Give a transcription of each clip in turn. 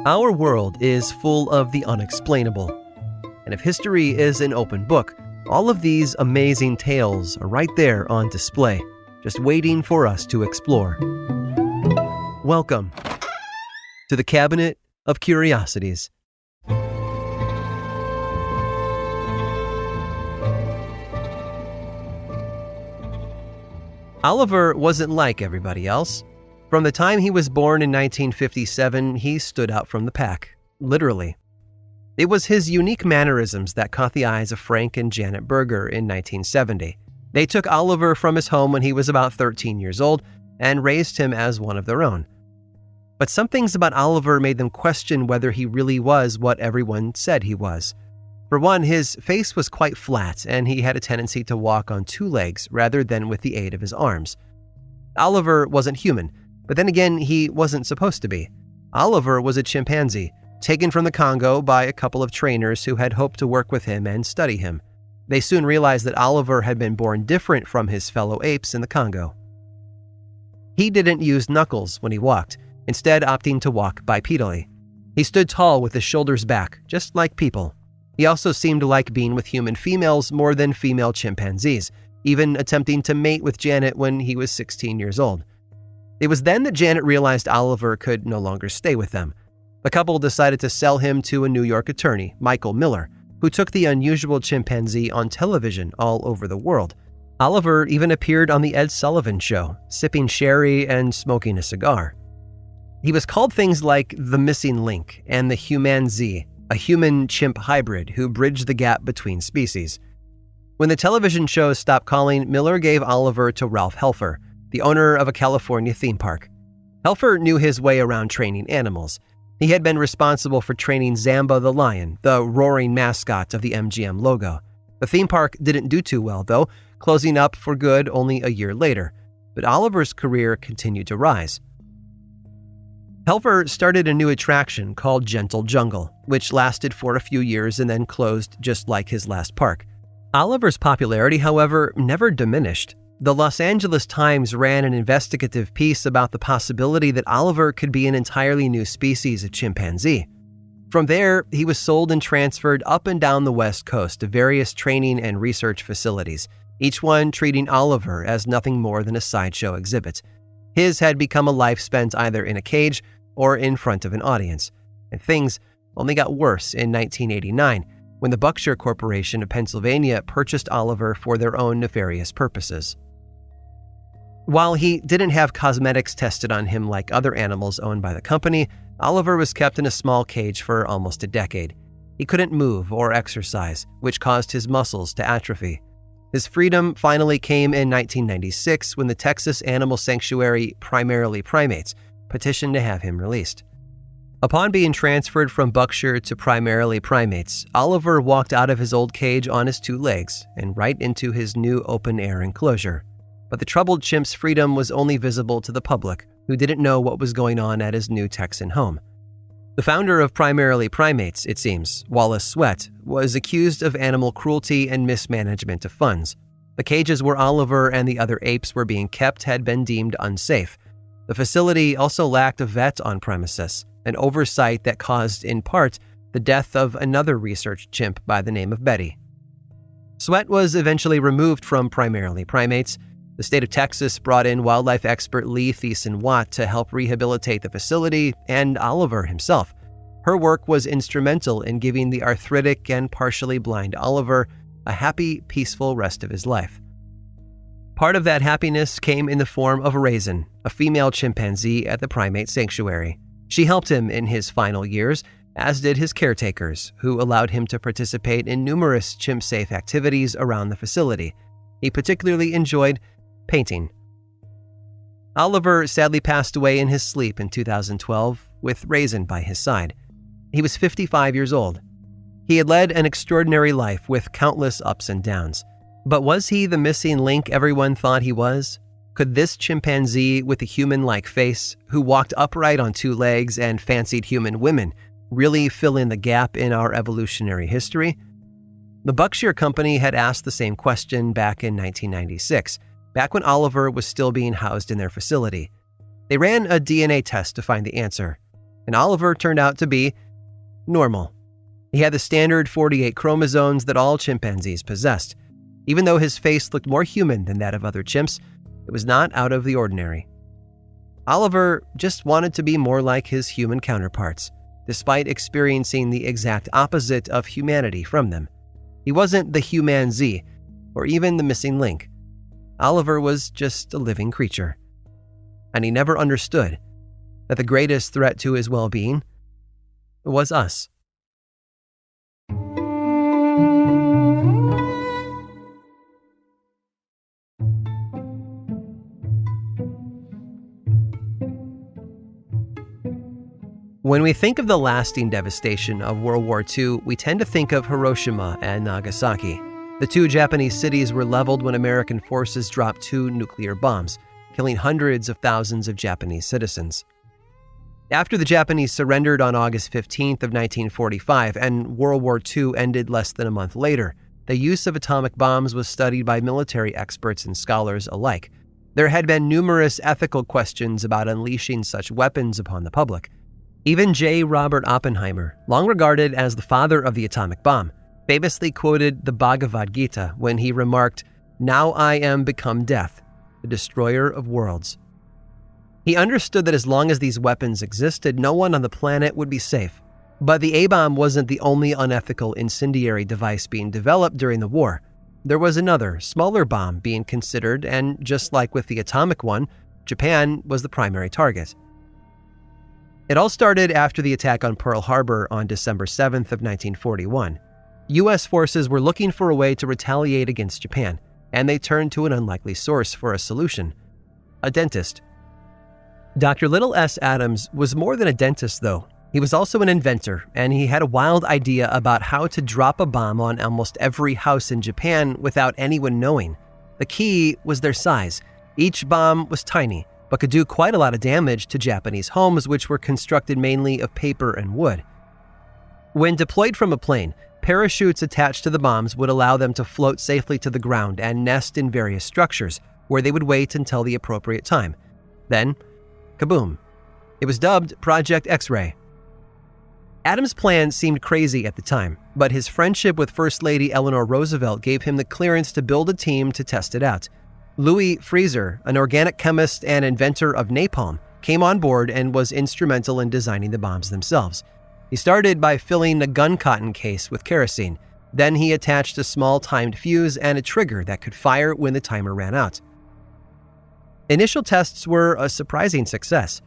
Our world is full of the unexplainable. And if history is an open book, all of these amazing tales are right there on display, just waiting for us to explore. Welcome to the Cabinet of Curiosities. Oliver wasn't like everybody else. From the time he was born in 1957, he stood out from the pack, literally. It was his unique mannerisms that caught the eyes of Frank and Janet Berger in 1970. They took Oliver from his home when he was about 13 years old and raised him as one of their own. But some things about Oliver made them question whether he really was what everyone said he was. For one, his face was quite flat, and he had a tendency to walk on two legs rather than with the aid of his arms. Oliver wasn't human. But then again, he wasn't supposed to be. Oliver was a chimpanzee, taken from the Congo by a couple of trainers who had hoped to work with him and study him. They soon realized that Oliver had been born different from his fellow apes in the Congo. He didn't use knuckles when he walked, instead opting to walk bipedally. He stood tall with his shoulders back, just like people. He also seemed to like being with human females more than female chimpanzees, even attempting to mate with Janet when he was 16 years old. It was then that Janet realized Oliver could no longer stay with them. The couple decided to sell him to a New York attorney, Michael Miller, who took the unusual chimpanzee on television all over the world. Oliver even appeared on The Ed Sullivan Show, sipping sherry and smoking a cigar. He was called things like the missing link and the humanzee, a human-chimp hybrid who bridged the gap between species. When the television shows stopped calling, Miller gave Oliver to Ralph Helfer, the owner of a California theme park. Helfer knew his way around training animals. He had been responsible for training Zamba the lion, the roaring mascot of the MGM logo. The theme park didn't do too well, though, closing up for good only a year later. But Oliver's career continued to rise. Helfer started a new attraction called Gentle Jungle, which lasted for a few years and then closed just like his last park. Oliver's popularity, however, never diminished. The Los Angeles Times ran an investigative piece about the possibility that Oliver could be an entirely new species of chimpanzee. From there, he was sold and transferred up and down the West Coast to various training and research facilities, each one treating Oliver as nothing more than a sideshow exhibit. His had become a life spent either in a cage or in front of an audience. And things only got worse in 1989, when the Buckshire Corporation of Pennsylvania purchased Oliver for their own nefarious purposes. While he didn't have cosmetics tested on him like other animals owned by the company, Oliver was kept in a small cage for almost a decade. He couldn't move or exercise, which caused his muscles to atrophy. His freedom finally came in 1996 when the Texas animal sanctuary Primarily Primates petitioned to have him released. Upon being transferred from Buckshire to Primarily Primates, Oliver walked out of his old cage on his two legs and right into his new open-air enclosure. But the troubled chimp's freedom was only visible to the public, who didn't know what was going on at his new Texan home. The founder of Primarily Primates, it seems, Wallace Sweat, was accused of animal cruelty and mismanagement of funds. The cages where Oliver and the other apes were being kept had been deemed unsafe. The facility also lacked a vet on premises, an oversight that caused, in part, the death of another research chimp by the name of Betty. Sweat was eventually removed from Primarily Primates. The state of Texas brought in wildlife expert Lee Thiessen-Watt to help rehabilitate the facility and Oliver himself. Her work was instrumental in giving the arthritic and partially blind Oliver a happy, peaceful rest of his life. Part of that happiness came in the form of Raisin, a female chimpanzee at the primate sanctuary. She helped him in his final years, as did his caretakers, who allowed him to participate in numerous chimp-safe activities around the facility. He particularly enjoyed painting. Oliver sadly passed away in his sleep in 2012, with Raisin by his side. He was 55 years old. He had led an extraordinary life with countless ups and downs. But was he the missing link everyone thought he was? Could this chimpanzee with a human-like face, who walked upright on two legs and fancied human women, really fill in the gap in our evolutionary history? The Buckshire Company had asked the same question back in 1996, back when Oliver was still being housed in their facility. They ran a DNA test to find the answer. and Oliver turned out to be normal. He had the standard 48 chromosomes that all chimpanzees possessed. Even though his face looked more human than that of other chimps, it was not out of the ordinary. Oliver just wanted to be more like his human counterparts, despite experiencing the exact opposite of humanity from them. He wasn't the human-Z, or even the missing link. Oliver was just a living creature. And he never understood that the greatest threat to his well-being was us. When we think of the lasting devastation of World War II, we tend to think of Hiroshima and Nagasaki. The two Japanese cities were leveled when American forces dropped 2 nuclear bombs, killing hundreds of thousands of Japanese citizens. After the Japanese surrendered on August 15th of 1945 and World War II ended less than a month later, the use of atomic bombs was studied by military experts and scholars alike. There had been numerous ethical questions about unleashing such weapons upon the public. Even J. Robert Oppenheimer, long regarded as the father of the atomic bomb, famously quoted the Bhagavad Gita when he remarked, "Now I am become death, the destroyer of worlds." He understood that as long as these weapons existed, no one on the planet would be safe. But the A-bomb wasn't the only unethical incendiary device being developed during the war. There was another, smaller bomb being considered, and just like with the atomic one, Japan was the primary target. It all started after the attack on Pearl Harbor on December 7th of 1941. U.S. forces were looking for a way to retaliate against Japan, and they turned to an unlikely source for a solution: a dentist. Dr. Little S. Adams was more than a dentist, though. He was also an inventor, and he had a wild idea about how to drop a bomb on almost every house in Japan without anyone knowing. The key was their size. Each bomb was tiny, but could do quite a lot of damage to Japanese homes, which were constructed mainly of paper and wood. When deployed from a plane, parachutes attached to the bombs would allow them to float safely to the ground and nest in various structures, where they would wait until the appropriate time. Then, kaboom. It was dubbed Project X-Ray. Adams' plan seemed crazy at the time, but his friendship with First Lady Eleanor Roosevelt gave him the clearance to build a team to test it out. Louis Freezer, an organic chemist and inventor of napalm, came on board and was instrumental in designing the bombs themselves. He started by filling a gun cotton case with kerosene. Then he attached a small timed fuse and a trigger that could fire when the timer ran out. Initial tests were a surprising success.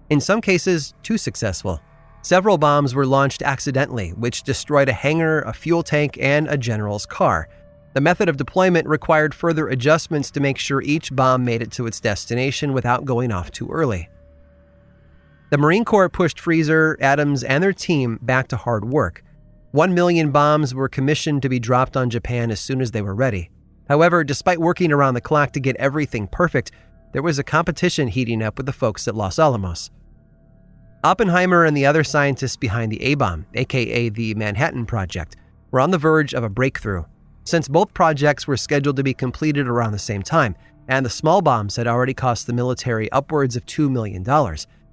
In some cases, too successful. Several bombs were launched accidentally, which destroyed a hangar, a fuel tank, and a general's car. The method of deployment required further adjustments to make sure each bomb made it to its destination without going off too early. The Marine Corps pushed Freezer, Adams, and their team back to hard work. 1 million bombs were commissioned to be dropped on Japan as soon as they were ready. However, despite working around the clock to get everything perfect, there was a competition heating up with the folks at Los Alamos. Oppenheimer and the other scientists behind the A-bomb, aka the Manhattan Project, were on the verge of a breakthrough. Since both projects were scheduled to be completed around the same time, and the small bombs had already cost the military upwards of $2 million,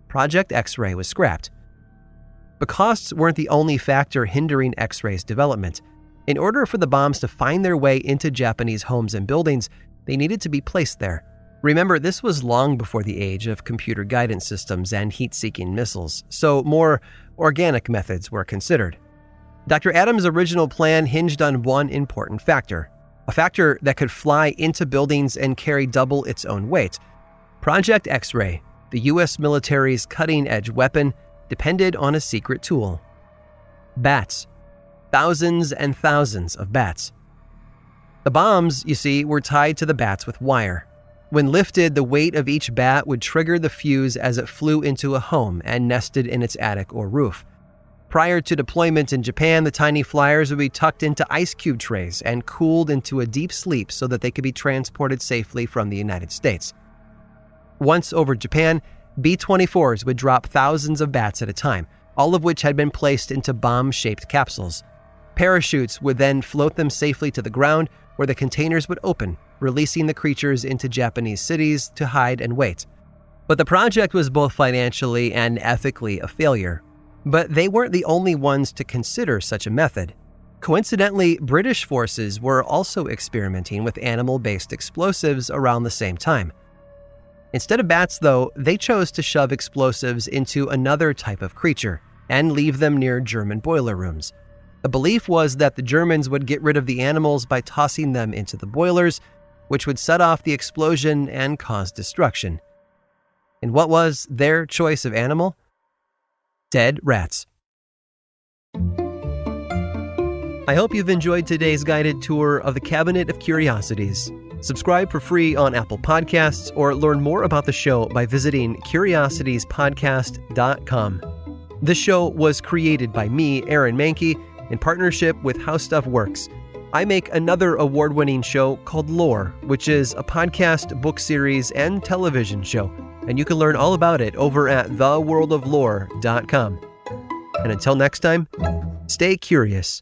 Project X-Ray was scrapped. But costs weren't the only factor hindering X-Ray's development. In order for the bombs to find their way into Japanese homes and buildings, they needed to be placed there. Remember, this was long before the age of computer guidance systems and heat-seeking missiles, so more organic methods were considered. Dr. Adams' original plan hinged on one important factor, a factor that could fly into buildings and carry double its own weight. Project X-Ray, the U.S. military's cutting-edge weapon, depended on a secret tool: bats. Thousands and thousands of bats. The bombs, you see, were tied to the bats with wire. When lifted, the weight of each bat would trigger the fuse as it flew into a home and nested in its attic or roof. Prior to deployment in Japan, the tiny flyers would be tucked into ice cube trays and cooled into a deep sleep so that they could be transported safely from the United States. Once over Japan, B-24s would drop thousands of bats at a time, all of which had been placed into bomb-shaped capsules. Parachutes would then float them safely to the ground, where the containers would open, releasing the creatures into Japanese cities to hide and wait. But the project was both financially and ethically a failure. But they weren't the only ones to consider such a method. Coincidentally, British forces were also experimenting with animal-based explosives around the same time. Instead of bats, though, they chose to shove explosives into another type of creature and leave them near German boiler rooms. The belief was that the Germans would get rid of the animals by tossing them into the boilers, which would set off the explosion and cause destruction. And what was their choice of animal? Dead rats. I hope you've enjoyed today's guided tour of the Cabinet of Curiosities. Subscribe for free on Apple Podcasts or learn more about the show by visiting curiositiespodcast.com. This show was created by me, Aaron Mahnke, in partnership with How Stuff Works. I make another award-winning show called Lore, which is a podcast, book series, and television show, and you can learn all about it over at theworldoflore.com. And until next time, stay curious.